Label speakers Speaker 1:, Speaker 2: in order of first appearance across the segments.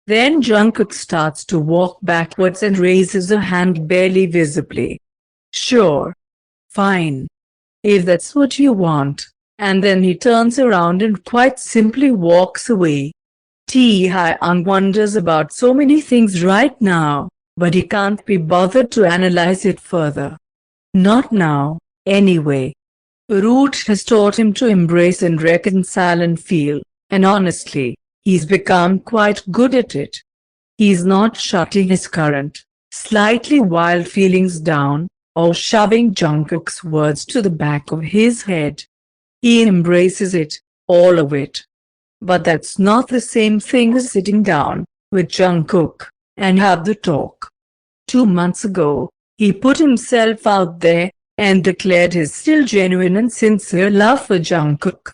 Speaker 1: Then Jungkook starts to walk backwards and raises a hand barely visibly. Sure. Fine. If that's what you want. And then he turns around and quite simply walks away. Tae-hyung wonders about so many things right now, but he can't be bothered to analyze it further. Not now, anyway. Root has taught him to embrace and reconcile and feel, and honestly, he's become quite good at it. He's not shutting his current, slightly wild feelings down, or shoving Jungkook's words to the back of his head. He embraces it, all of it. But that's not the same thing as sitting down with Jungkook and have the talk. 2 months ago, he put himself out there and declared his still genuine and sincere love for Jungkook.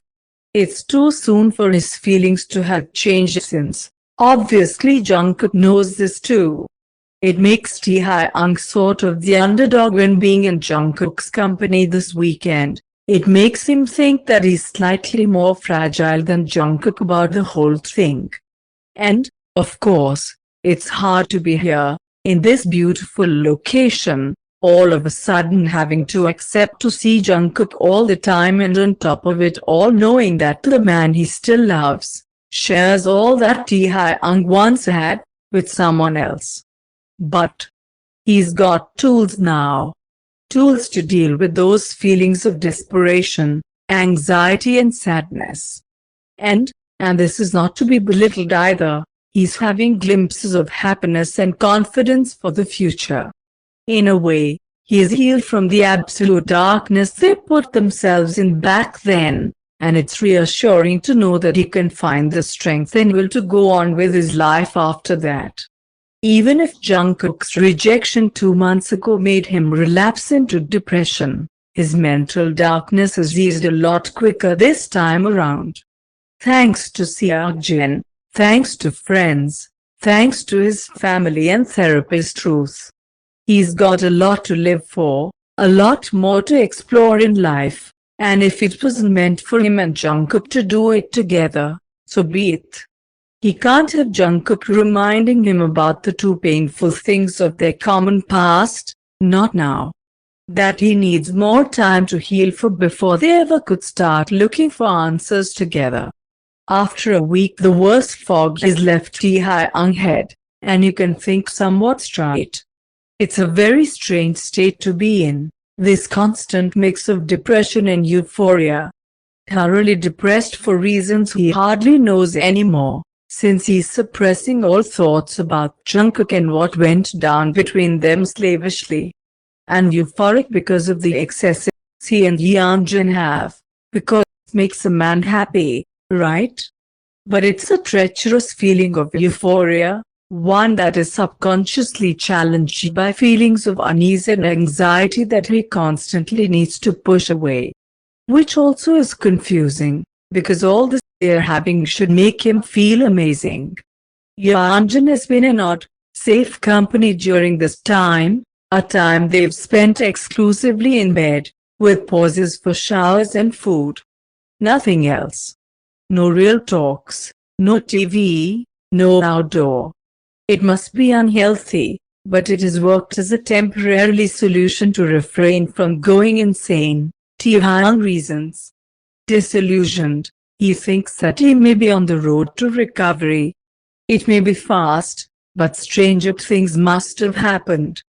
Speaker 1: It's too soon for his feelings to have changed since. Obviously Jungkook knows this too. It makes Tae-hyung sort of the underdog when being in Jungkook's company this weekend. It makes him think that he's slightly more fragile than Jungkook about the whole thing. And, of course, it's hard to be here, in this beautiful location, all of a sudden having to accept to see Jungkook all the time, and on top of it all knowing that the man he still loves shares all that Tae-hyung once had with someone else. But he's got tools now. Tools to deal with those feelings of desperation, anxiety and sadness. And this is not to be belittled either, he's having glimpses of happiness and confidence for the future. In a way, he is healed from the absolute darkness they put themselves in back then, and it's reassuring to know that he can find the strength and will to go on with his life after that. Even if Jungkook's rejection 2 months ago made him relapse into depression, his mental darkness has eased a lot quicker this time around. Thanks to Seokjin, thanks to friends, thanks to his family and therapist Ruth. He's got a lot to live for, a lot more to explore in life, and if it wasn't meant for him and Jungkook to do it together, so be it. He can't have Jungkook reminding him about the two painful things of their common past, not now. That he needs more time to heal for before they ever could start looking for answers together. After a week the worst fog has left Tae-hyung's head, and you can think somewhat straight. It's a very strange state to be in, this constant mix of depression and euphoria. Thoroughly depressed for reasons he hardly knows anymore, since he's suppressing all thoughts about Jungkook and what went down between them slavishly. And euphoric because of the excesses he and Yeonjun have, because it makes a man happy, right? But it's a treacherous feeling of euphoria, one that is subconsciously challenged by feelings of unease and anxiety that he constantly needs to push away. Which also is confusing, because all this they're having should make him feel amazing. Yeonjun has been an odd, safe company during this time, a time they've spent exclusively in bed, with pauses for showers and food. Nothing else. No real talks, no TV, no outdoor. It must be unhealthy, but it has worked as a temporary solution to refrain from going insane, Tae-hyung reasons. Disillusioned, he thinks that he may be on the road to recovery. It may be fast, but stranger things must have happened.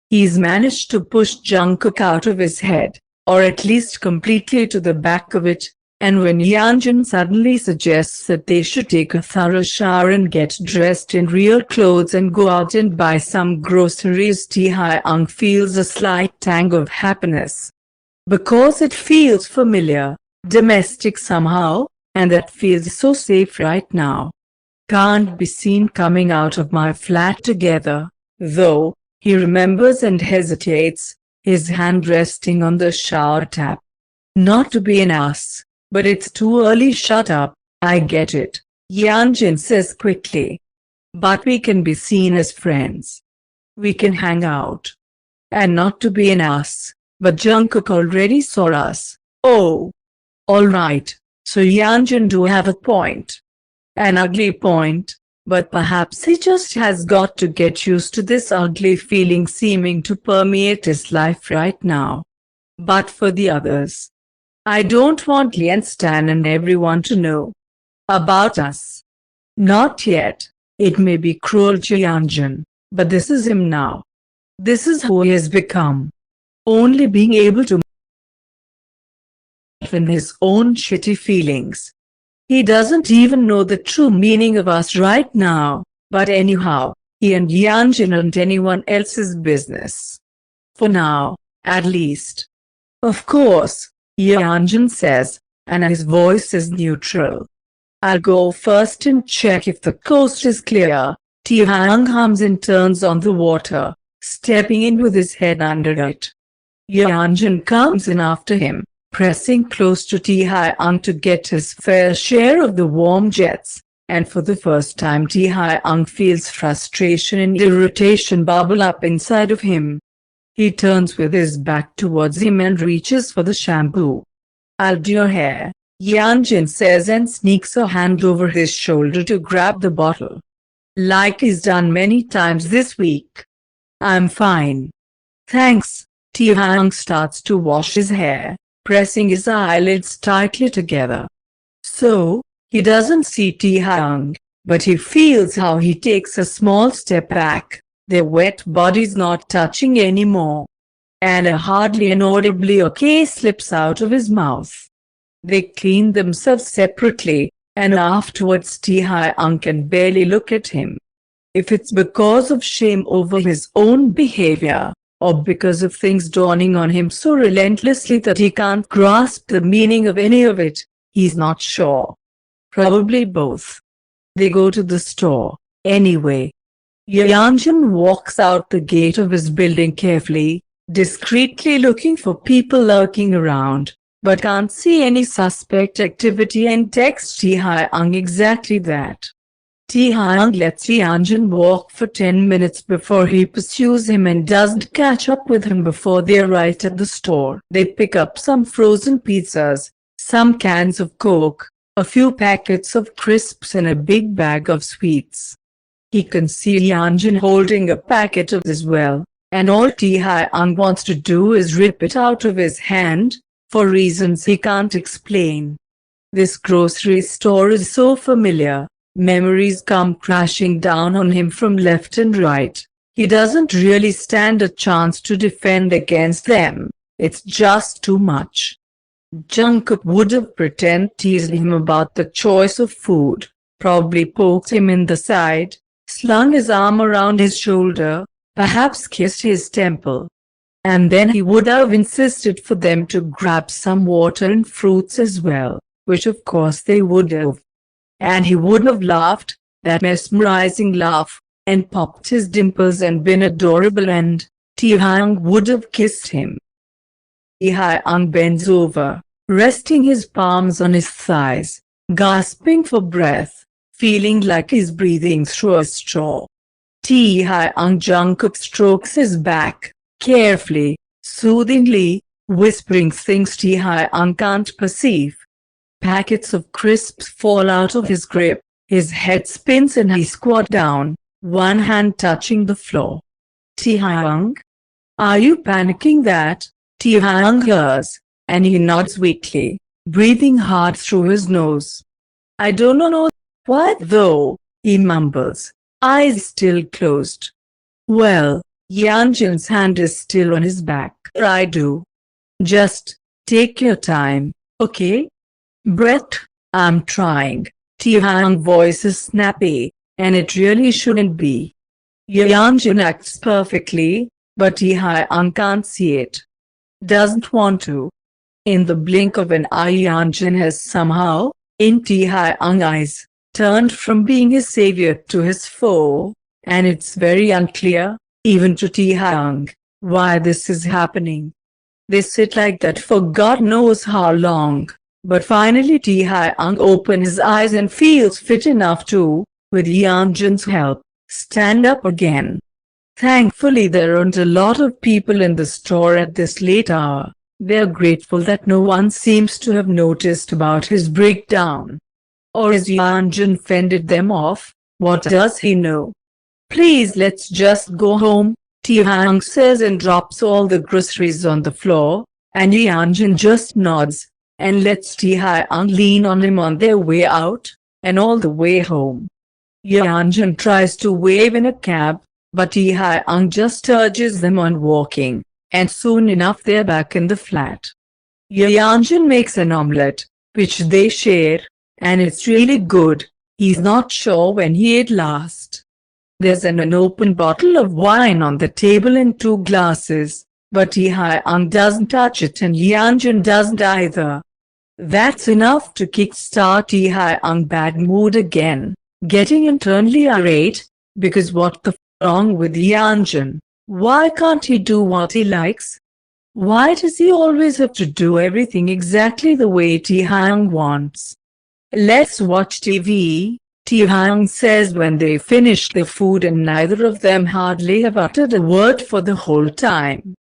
Speaker 1: He's managed to push Jungkook out of his head, or at least completely to the back of it, and when Yeonjun suddenly suggests that they should take a thorough shower and get dressed in real clothes and go out and buy some groceries, Tae-hyung feels a slight tang of happiness. Because it feels familiar, domestic somehow, and that feels so safe right now. Can't be seen coming out of my flat together, though. He remembers and hesitates, his hand resting on the shower tap. Not to be an ass, but it's too early. Shut up, I get it, Yeonjun says quickly. But we can be seen as friends. We can hang out. And not to be an ass, but Jungkook already saw us. Oh. Alright, so Yeonjun do have a point. An ugly point, But perhaps he just has got to get used to this ugly feeling seeming to permeate his life right now. But for the others, I don't want Lian Stan and everyone to know about us. Not yet. It may be cruel to Yanjin, but this is him now. This is who he has become. Only being able to in his own shitty feelings. He doesn't even know the true meaning of us right now, but anyhow, he and Yanjin aren't anyone else's business. For now, at least. Of course, Yanjin says, and his voice is neutral. I'll go first and check if the coast is clear. Taekook hums and turns on the water, stepping in with his head under it. Yanjin comes in after him, pressing close to Taekook to get his fair share of the warm jets, and for the first time Taekook feels frustration and irritation bubble up inside of him. He turns with his back towards him and reaches for the shampoo. I'll do your hair, Yanjin says and sneaks a hand over his shoulder to grab the bottle. Like he's done many times this week. I'm fine. Thanks. Taekook starts to wash his hair, pressing his eyelids tightly together. So, he doesn't see Taekook, but he feels how he takes a small step back, their wet bodies not touching anymore. And a hardly inaudibly okay slips out of his mouth. They clean themselves separately, and afterwards Taekook can barely look at him. If it's because of shame over his own behavior, or because of things dawning on him so relentlessly that he can't grasp the meaning of any of it, he's not sure. Probably both. They go to the store, anyway. Yanjin walks out the gate of his building carefully, discreetly looking for people lurking around, but can't see any suspect activity and texts Taekook exactly that. Taekook lets Yanjin walk for 10 minutes before he pursues him and doesn't catch up with him before they're right at the store. They pick up some frozen pizzas, some cans of Coke, a few packets of crisps and a big bag of sweets. He can see Yanjin holding a packet of as well, and all Taekook wants to do is rip it out of his hand, for reasons he can't explain. This grocery store is so familiar. Memories come crashing down on him from left and right. He doesn't really stand a chance to defend against them. It's just too much. Jungkook would have pretended teased him about the choice of food, probably poked him in the side, slung his arm around his shoulder, perhaps kissed his temple. And then he would have insisted for them to grab some water and fruits as well, which of course they would have. And he would have laughed, that mesmerizing laugh, and popped his dimples and been adorable, and Taekook would have kissed him. Taekook bends over, resting his palms on his thighs, gasping for breath, feeling like he's breathing through a straw. Jungkook strokes his back, carefully, soothingly, whispering things Taekook can't perceive. Packets of crisps fall out of his grip, his head spins and he squats down, one hand touching the floor. Taekook? Are you panicking that? Taekook hears, and he nods weakly, breathing hard through his nose. I don't know what though, he mumbles, eyes still closed. Well, Yanjin's hand is still on his back. I do. Just take your time, okay? Brett, I'm trying. Taekook's voice is snappy, and it really shouldn't be. Yanjin acts perfectly, but Taekook can't see it. Doesn't want to. In the blink of an eye, Yanjin has somehow, in Taekook's eyes, turned from being his savior to his foe, and it's very unclear, even to Taekook, why this is happening. They sit like that for God knows how long. But finally Taekook opens his eyes and feels fit enough to, with Yanjin's help, stand up again. Thankfully there aren't a lot of people in the store at this late hour. They're grateful that no one seems to have noticed about his breakdown. Or has Yanjin fended them off, What does he know? Please, let's just go home, Taekook says and drops all the groceries on the floor, and Yeonjun just nods and lets Taekook lean on him on their way out and all the way home. Yeonjun tries to wave in a cab, but Taekook just urges them on walking, and soon enough they're back in the flat. Yeonjun makes an omelette, which they share, and it's really good. He's not sure when he ate last. There's an unopened bottle of wine on the table in 2 glasses, but Taekook doesn't touch it and Yeonjun doesn't either. That's enough to kickstart Taekook's bad mood again, getting internally irate, because what the f wrong with Yeonjun? Why can't he do what he likes? Why does he always have to do everything exactly the way Taekook wants? Let's watch TV, Taekook says when they finish their food and neither of them hardly have uttered a word for the whole time.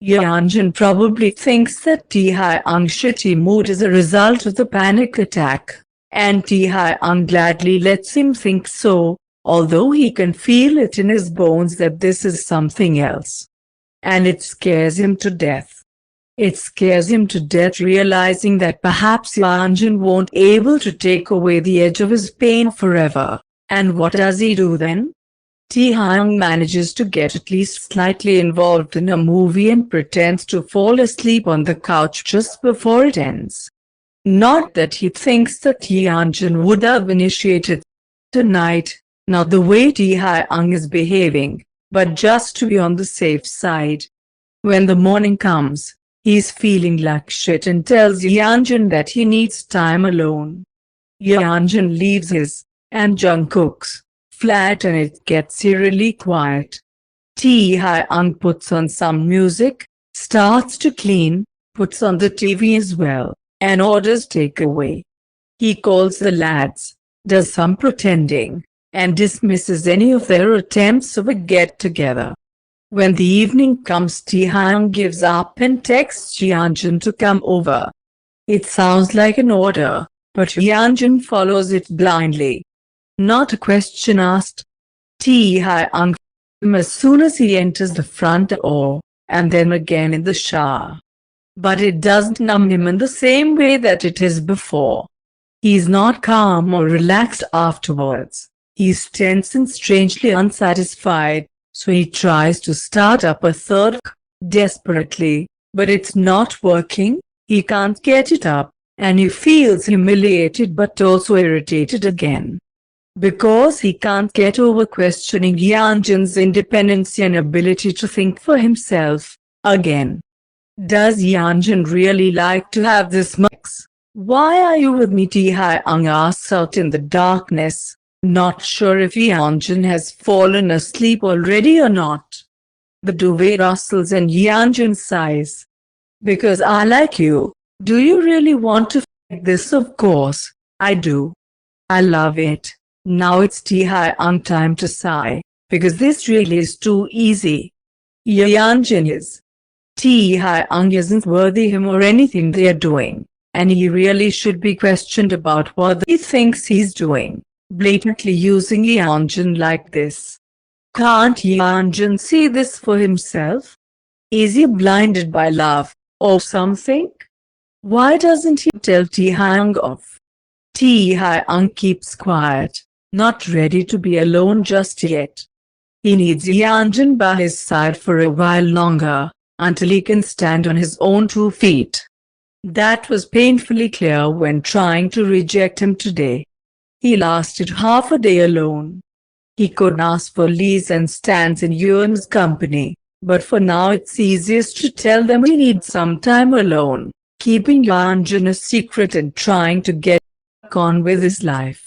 Speaker 1: Yeonjun probably thinks that Taekook's shitty mood is a result of the panic attack, and Taekook gladly lets him think so, although he can feel it in his bones that this is something else. And it scares him to death. It scares him to death realizing that perhaps Yeonjun won't be able to take away the edge of his pain forever. And what does he do then? Taekook manages to get at least slightly involved in a movie and pretends to fall asleep on the couch just before it ends. Not that he thinks that Yeonjun would have initiated tonight, not the way Taekook is behaving, but just to be on the safe side. When the morning comes, he's feeling like shit and tells Yeonjun that he needs time alone. Yeonjun leaves his and Jungkook's flat and it gets eerily quiet. Taekook puts on some music, starts to clean, puts on the TV as well, and orders takeaway. He calls the lads, does some pretending, and dismisses any of their attempts of a get-together. When the evening comes, Taekook gives up and texts Yeonjun to come over. It sounds like an order, but Yeonjun follows it blindly. Not a question asked. Taekook as soon as he enters the front door, and then again in the shower. But it doesn't numb him in the same way that it is before. He's not calm or relaxed afterwards. He's tense and strangely unsatisfied, so he tries to start up a third desperately, but it's not working. He can't get it up, and he feels humiliated but also irritated again. Because he can't get over questioning Yeonjun's independence and ability to think for himself, again. Does Yeonjun really like to have this mix? Why are you with me? Taekook asks out in the darkness, not sure if Yeonjun has fallen asleep already or not. The duvet rustles and Yeonjun sighs. Because I like you. Do you really want to f this? Of course, I do. I love it. Now it's Taekook time to sigh, because this really is too easy. Yeonjun is. Taekook isn't worthy him or anything they're doing, and he really should be questioned about what he thinks he's doing, blatantly using Yeonjun like this. Can't Yeonjun see this for himself? Is he blinded by love, or something? Why doesn't he tell Taekook off? Taekook keeps quiet, not ready to be alone just yet. He needs Yeonjun by his side for a while longer, until he can stand on his own 2 feet. That was painfully clear when trying to reject him today. He lasted half a day alone. He couldn't ask for leaves and stands in Yoon's company, but for now it's easiest to tell them he needs some time alone, keeping Yeonjun a secret and trying to get on with his life.